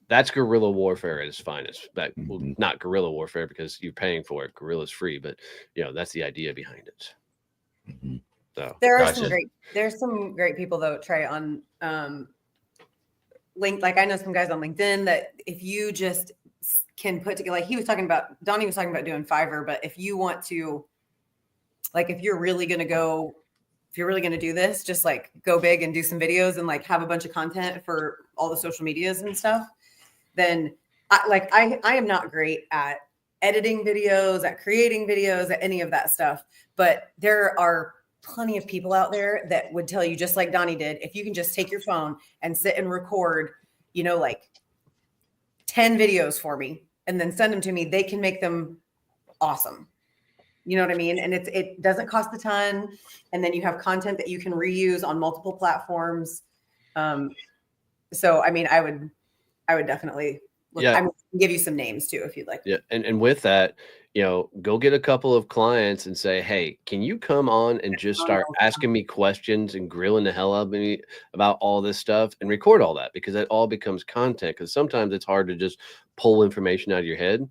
That's guerrilla warfare at its finest. But not guerrilla warfare because you're paying for it. Guerrilla's free, but that's the idea behind it. So there's some great people though, Trey, on link. Like I know some guys on LinkedIn that if you just can put together, like Donnie was talking about doing Fiverr, but if you want to, like, if you're really going to do this, just like go big and do some videos and like have a bunch of content for all the social medias and stuff, then I am not great at editing videos, at creating videos, at any of that stuff. But there are plenty of people out there that would tell you, just like Donnie did, if you can just take your phone and sit and record, like 10 videos for me and then send them to me, they can make them awesome. You know what I mean? And it doesn't cost a ton. And then you have content that you can reuse on multiple platforms. So, I mean, I would definitely look, I can give you some names too, if you'd like. Yeah. And with that, go get a couple of clients and say, hey, can you come on and just start asking me questions and grilling the hell out of me about all this stuff and record all that, because that all becomes content. Because sometimes it's hard to just pull information out of your head.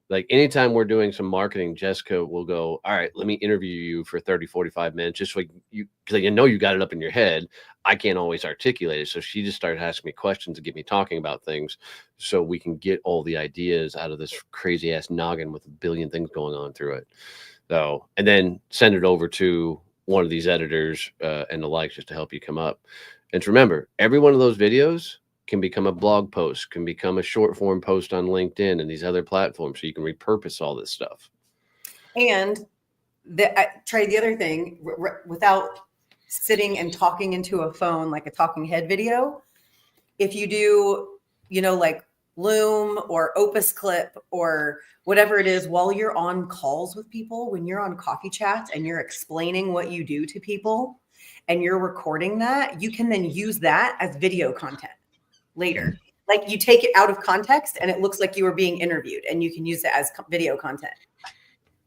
Like anytime we're doing some marketing, Jessica will go, all right, let me interview you for 30, 45 minutes, just so because you know you got it up in your head. I can't always articulate it. So she just started asking me questions to get me talking about things so we can get all the ideas out of this crazy ass noggin with a billion things going on through it. So, and then send it over to one of these editors and the likes just to help you come up. And to remember, every one of those videos can become a blog post, can become a short form post on LinkedIn and these other platforms. So you can repurpose all this stuff. And Trey, the other thing, without sitting and talking into a phone like a talking head video, if you do, like Loom or Opus Clip or whatever it is, while you're on calls with people, when you're on coffee chats and you're explaining what you do to people and you're recording that, you can then use that as video content later. Like you take it out of context and it looks like you were being interviewed, and you can use it as video content.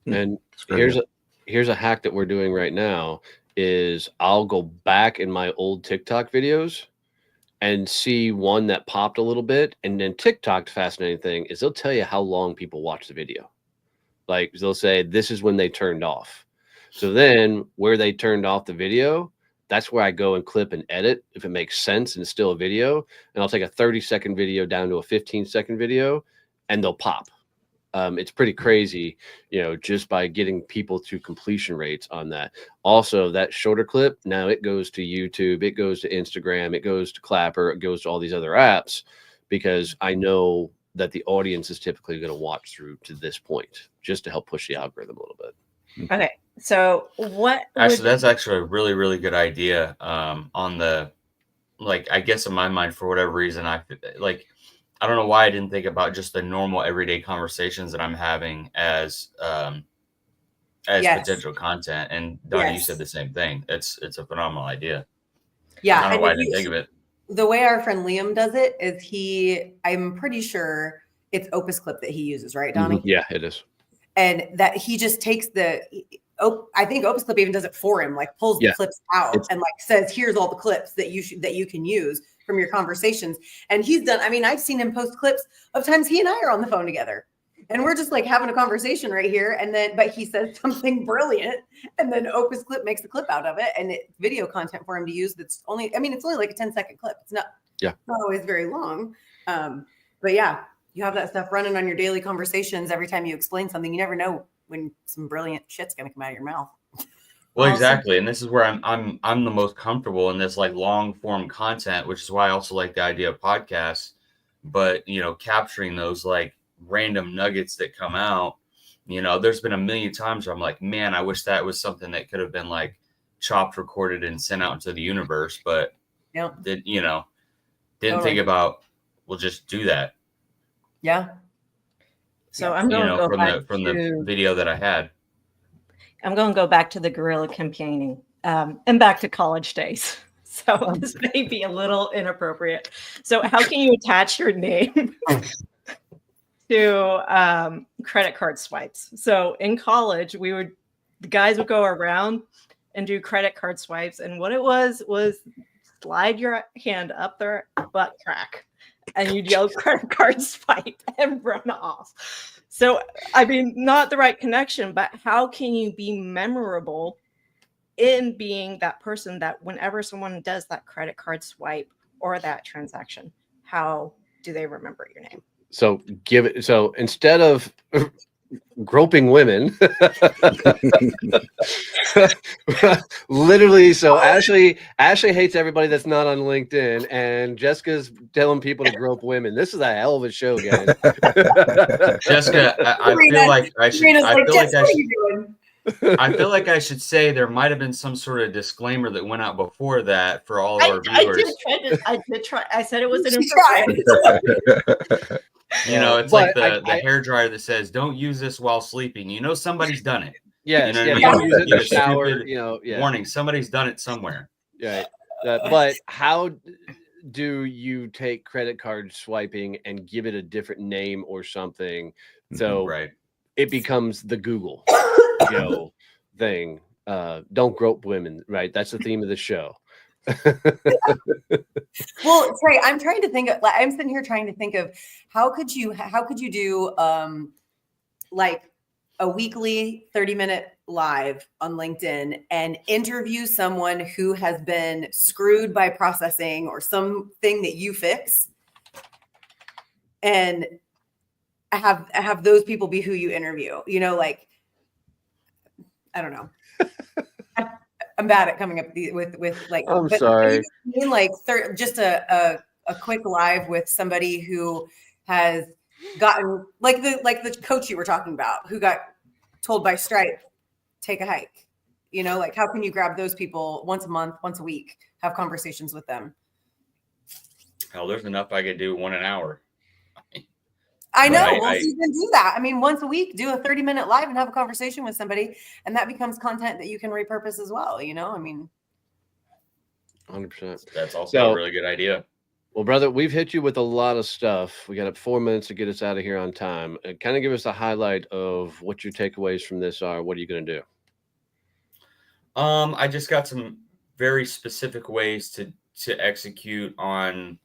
And here's a hack that we're doing right now is I'll go back in my old TikTok videos and see one that popped a little bit. And then TikTok's fascinating thing is they'll tell you how long people watch the video. Like they'll say, this is when they turned off. So then where they turned off the video, that's where I go and clip and edit if it makes sense and it's still a video. And I'll take a 30-second video down to a 15-second video and they'll pop. It's pretty crazy, just by getting people to completion rates on that. Also, that shorter clip, now it goes to YouTube, it goes to Instagram, it goes to Clapper, it goes to all these other apps, because I know that the audience is typically going to watch through to this point just to help push the algorithm a little bit. Okay. So that's actually a really, really good idea. On the, I guess in my mind, for whatever reason, I don't know why I didn't think about just the normal everyday conversations that I'm having as potential content. And Donnie, you said the same thing. It's a phenomenal idea. Yeah. I don't know why I didn't think of it. The way our friend Liam does it is I'm pretty sure it's Opus Clip that he uses, right, Donnie? Mm-hmm. Yeah, it is. And that he just takes I think Opus Clip even does it for him, like pulls the clips out and says, here's all the clips that you can use from your conversations. And he's done, I've seen him post clips of times he and I are on the phone together and we're just having a conversation right here. And then, but he says something brilliant and then Opus Clip makes a clip out of it and it's video content for him to use. That's only, it's only like a 10-second clip. It's not always very long. But yeah, you have that stuff running on your daily conversations. Every time you explain something, you never know when some brilliant shit's going to come out of your mouth. Well, exactly. And this is where I'm the most comfortable in this long form content, which is why I also like the idea of podcasts, but capturing those random nuggets that come out, there's been a million times where I'm like, man, I wish that was something that could have been chopped, recorded and sent out into the universe. But didn't think about, we'll just do that. Yeah. So I'm going to go back from the video that I had. I'm going to go back to the guerrilla campaigning and back to college days. So this may be a little inappropriate. So how can you attach your name to credit card swipes? So in college, the guys would go around and do credit card swipes. And what it was slide your hand up their butt crack and you'd yell credit card swipe and run off. So, not the right connection, but how can you be memorable in being that person that whenever someone does that credit card swipe or that transaction, how do they remember your name? So instead of groping women, literally. So Ashley hates everybody that's not on LinkedIn, and Jessica's telling people to grope women. This is a hell of a show, guys. Jessica, I feel like I should say there might have been some sort of disclaimer that went out before that for all of our viewers. I did try. I said it was an inappropriate. It's like the hair dryer that says, "Don't use this while sleeping." Somebody's done it. Yeah, don't use it in the shower. Warning: somebody's done it somewhere. Yeah, but how do you take credit card swiping and give it a different name or something? So, it becomes the Google, thing. Don't grope women, right? That's the theme of the show. Well, Trey, I'm trying to think of, I'm sitting here trying to think of how could you do like a weekly 30-minute live on LinkedIn and interview someone who has been screwed by processing or something that you fix, and have those people be who you interview. Like, I don't know. I'm bad at coming up with like. I'm but sorry. You mean like just a quick live with somebody who has gotten like the coach you were talking about who got told by Stripe, take a hike. Like how can you grab those people once a month, once a week, have conversations with them? Hell, there's enough I could do 1 hour. I know. You can do that. I mean, once a week, do a 30-minute live and have a conversation with somebody, and that becomes content that you can repurpose as well. I mean, 100%. That's also a really good idea. Well, brother, we've hit you with a lot of stuff. We got 4 minutes to get us out of here on time. Kind of give us a highlight of what your takeaways from this are. What are you going to do? I just got some very specific ways to execute on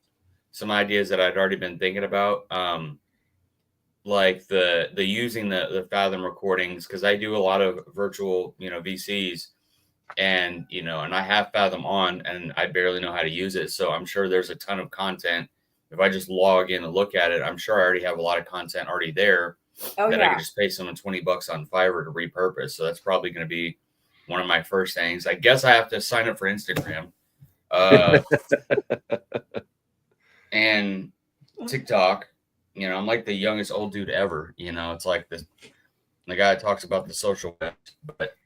some ideas that I'd already been thinking about. Like the using the Fathom recordings, because I do a lot of virtual, VCs, and and I have Fathom on, and I barely know how to use it. So I'm sure there's a ton of content. If I just log in and look at it, I'm sure I already have a lot of content already there I can just pay someone $20 on Fiverr to repurpose. So that's probably going to be one of my first things. I guess I have to sign up for Instagram, and TikTok. I'm like the youngest old dude ever. It's like the guy that talks about the social web, but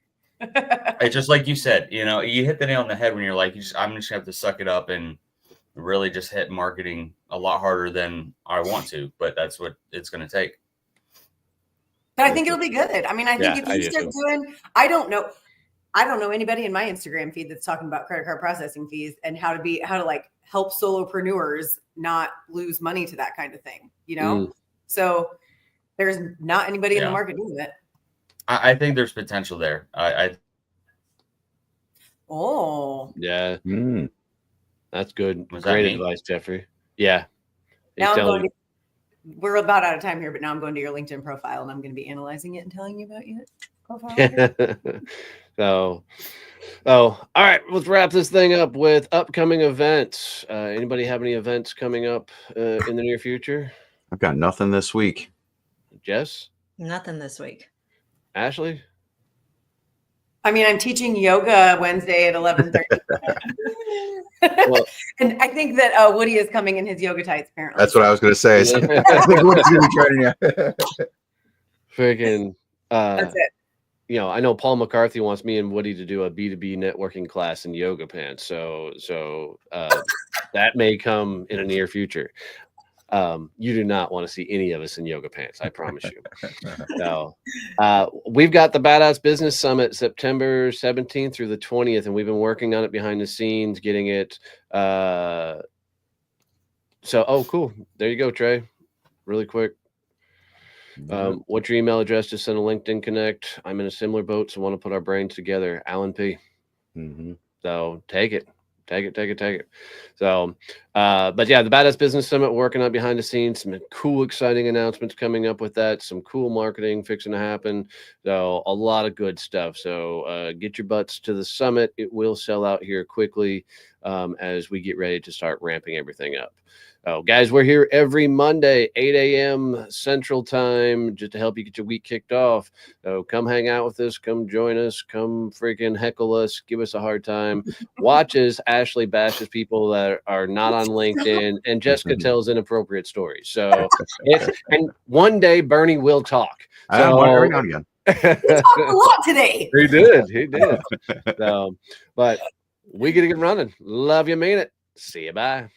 it's just like you said, you hit the nail on the head when you're like, I'm just gonna have to suck it up and really just hit marketing a lot harder than I want to, but that's what it's going to take. But I think it'll be good. I mean, I think if you start doing, I don't know anybody in my Instagram feed that's talking about credit card processing fees and how to like help solopreneurs not lose money to that kind of thing, So there's not anybody in the market doing it. I think there's potential there. Yeah. That's good. Was Great that advice, Jeffrey. Yeah. Now we're about out of time here, but now I'm going to your LinkedIn profile and I'm going to be analyzing it and telling you about your profile. All right. Let's wrap this thing up with upcoming events. Anybody have any events coming up in the near future? I've got nothing this week. Jess? Nothing this week. Ashley? I mean, I'm teaching yoga Wednesday at 11:30. And I think that Woody is coming in his yoga tights, apparently. That's what I was going to say. I think Woody's going to be trying to. Freaking. That's it. I know Paul McCarthy wants me and Woody to do a B2B networking class in yoga pants. So that may come in a near future. You do not want to see any of us in yoga pants, I promise you. So we've got the Badass Business Summit September 17th through the 20th, and we've been working on it behind the scenes, getting it. Cool. There you go, Trey. Really quick. What's your email address? Just send a LinkedIn connect. I'm in a similar boat, so want to put our brains together. Alan P. So take it. So, but yeah, the Badass Business Summit, working on behind the scenes, some cool, exciting announcements coming up with that, some cool marketing fixing to happen. So a lot of good stuff. So get your butts to the summit. It will sell out here quickly as we get ready to start ramping everything up. Oh, guys, we're here every Monday, 8 a.m. Central Time, just to help you get your week kicked off. So come hang out with us. Come join us. Come freaking heckle us. Give us a hard time. Watch as Ashley bashes people that are not on LinkedIn, and Jessica tells inappropriate stories. So, and one day Bernie will talk. So, every now and again. He talked a lot today. He did. So, but we get to get running. Love you, mean it. See you. Bye.